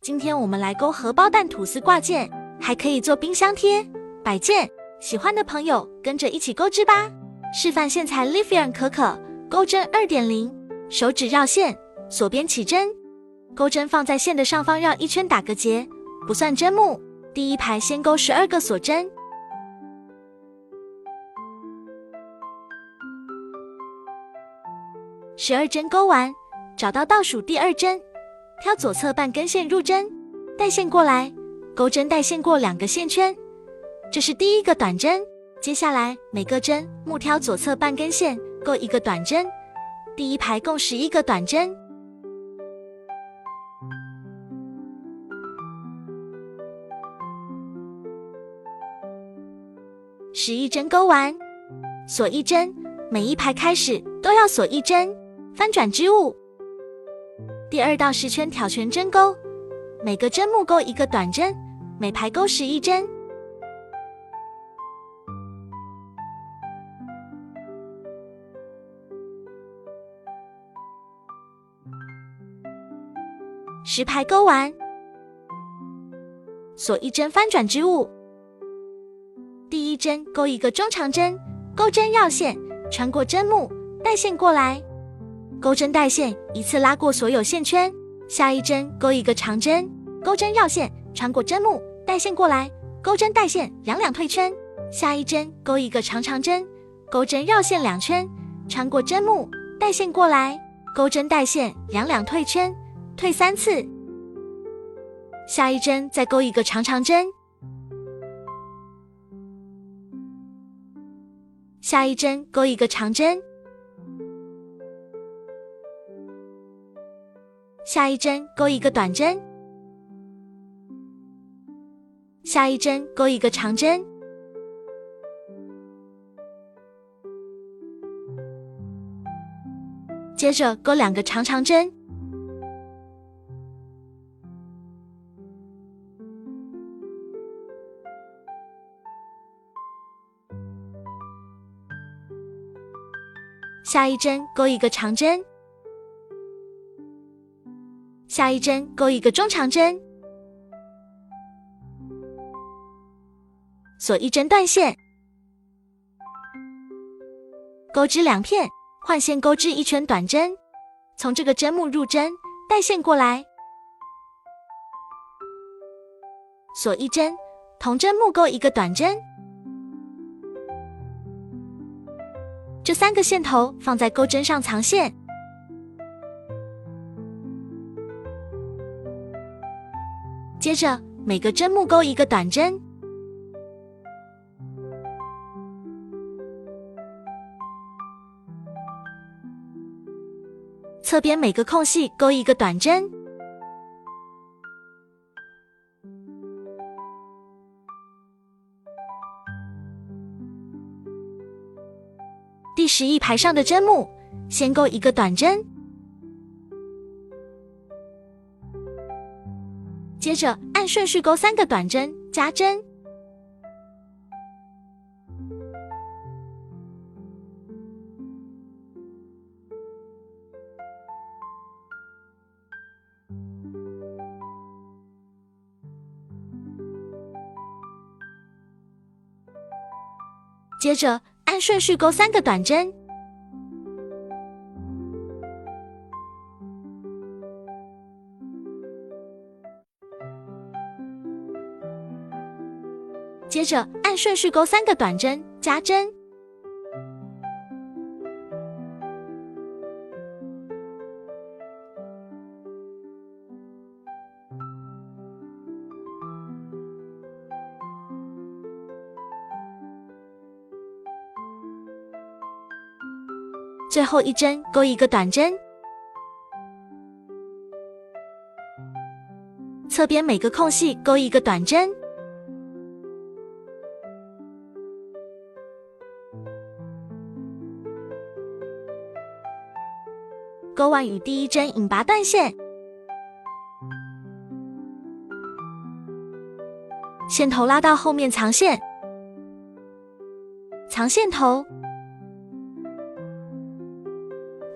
今天我们来勾荷包蛋吐司挂件，还可以做冰箱贴、摆件。喜欢的朋友跟着一起钩织吧。示范线材 Lifian 可可钩针 2.0， 手指绕线，锁边起针，钩针放在线的上方绕一圈打个结，不算针目。第一排先钩12个锁针。12针钩完，找到倒数第2针，挑左侧半根线入针，带线过来，钩针带线过2个线圈，这是第一个短针。接下来每个针目挑左侧半根线，钩1个短针，第一排共11个短针。11针钩完，锁1针，每一排开始都要锁1针。翻转织物，第2到10圈挑全针钩，每个针目钩1个短针，每排钩11针。10排钩完，锁1针翻转织物，第1针钩1个中长针，钩针绕线，穿过针目，带线过来。钩针带线，一次拉过所有线圈。下一针钩1个长针，钩针绕线，穿过针目，带线过来，钩针带线，两退圈。下一针钩1个长针，钩针绕线2圈，穿过针目，带线过来，钩针带线，两退圈，退3次。下一针再钩1个长针，下一针钩1个长针，下一针钩1个短针，下一针钩1个长针，接着钩2个长针，下一针钩1个长针，下一针钩1个中长针，锁1针断线，钩织2片，换线钩织1圈短针，从这个针目入针，带线过来，锁1针，同针目钩1个短针。这3个线头放在钩针上藏线，接着每个针目钩1个短针，侧边每个空隙钩1个短针。第11排上的针目，先钩1个短针，接着按顺序钩3个短针，加针。接着按顺序钩3个短针，接着按顺序钩3个短针，加针。最后1针钩1个短针，侧边每个空隙钩1个短针，钩完与第1针引拔断线，线头拉到后面藏线，藏线头，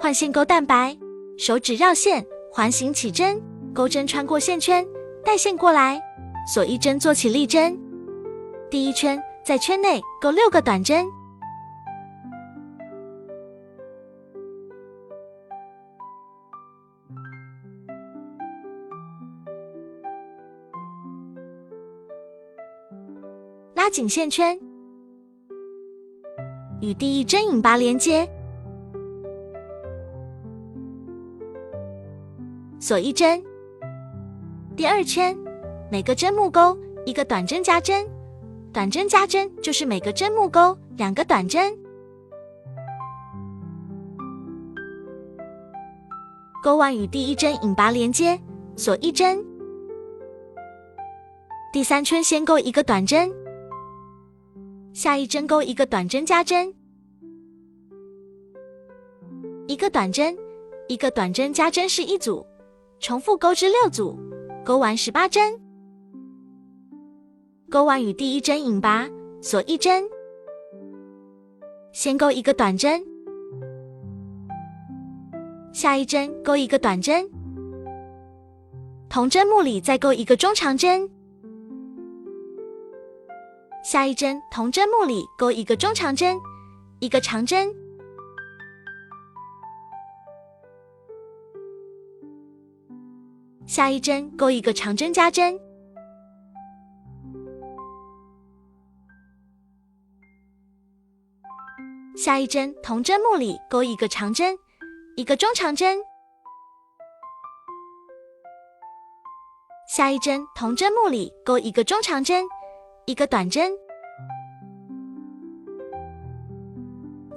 换线钩蛋白，手指绕线，环形起针，钩针穿过线圈，带线过来，锁一针做起立针。第一圈在圈内钩6个短针，拉紧线圈，与第一针引拔连接，锁一针。第二圈，每个针目钩一个短针加针，短针加针就是每个针目钩2个短针。钩完与第一针引拔连接，锁一针。第三圈先钩一个短针，下一针钩一个短针加针，一个短针，一个短针加针是1组，重复钩至6组，钩完18针。钩完与第一针引拔，锁一针，先钩一个短针，下一针钩一个短针，同针目里再钩一个中长针，下一针同针目里钩一个中长针，一个长针，下一针钩一个长针加针，下一针同针目里钩一个长针，一个中长针，下一针同针目里钩一个中长针，一个短针，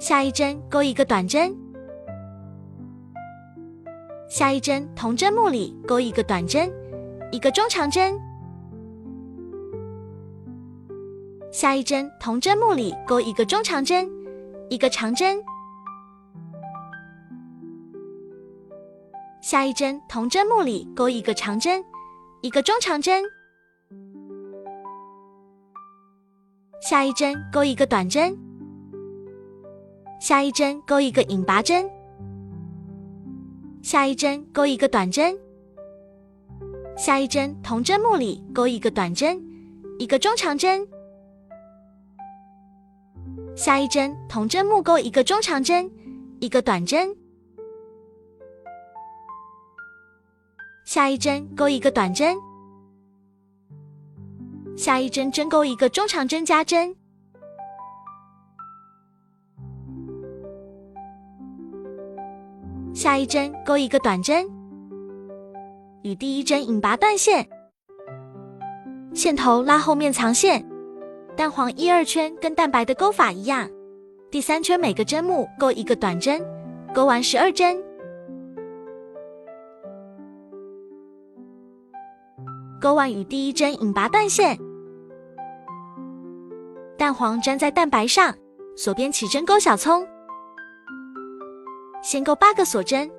下一针钩一个短针，下一针同针目里钩一个短针，一个中长针，下一针同针目里钩一个中长针，一个长针，下一针同针目里钩一个长针，一个中长针，下一针钩一个短针，下一针钩一个引拔针，下一针钩一个短针，下一针同针目里钩一个短针，一个中长针，下一针同针目钩一个中长针，一个短针，下一针钩一个短针，下一针针钩一个中长针加针，下一针钩一个短针，与第一针引拔断线，线头拉后面藏线。蛋黄1、2圈跟蛋白的钩法一样，第3圈每个针目钩一个短针，钩完12针。钩完与第一针引拔断线，蛋黄粘在蛋白上，锁边起针钩小葱，先钩8个锁针，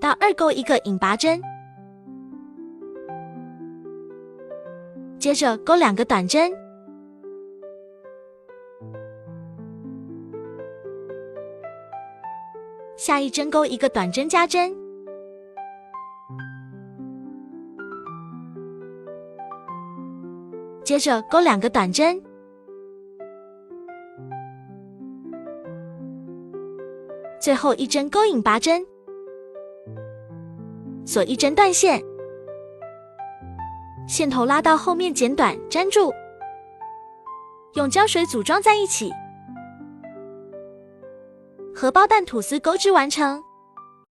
到2钩一个引拔针，接着钩2个短针，下一针钩一个短针加针，接着钩2个短针，最后一针钩引拔针，锁一针断线，线头拉到后面剪短粘住，用胶水组装在一起。荷包蛋吐司钩织完成。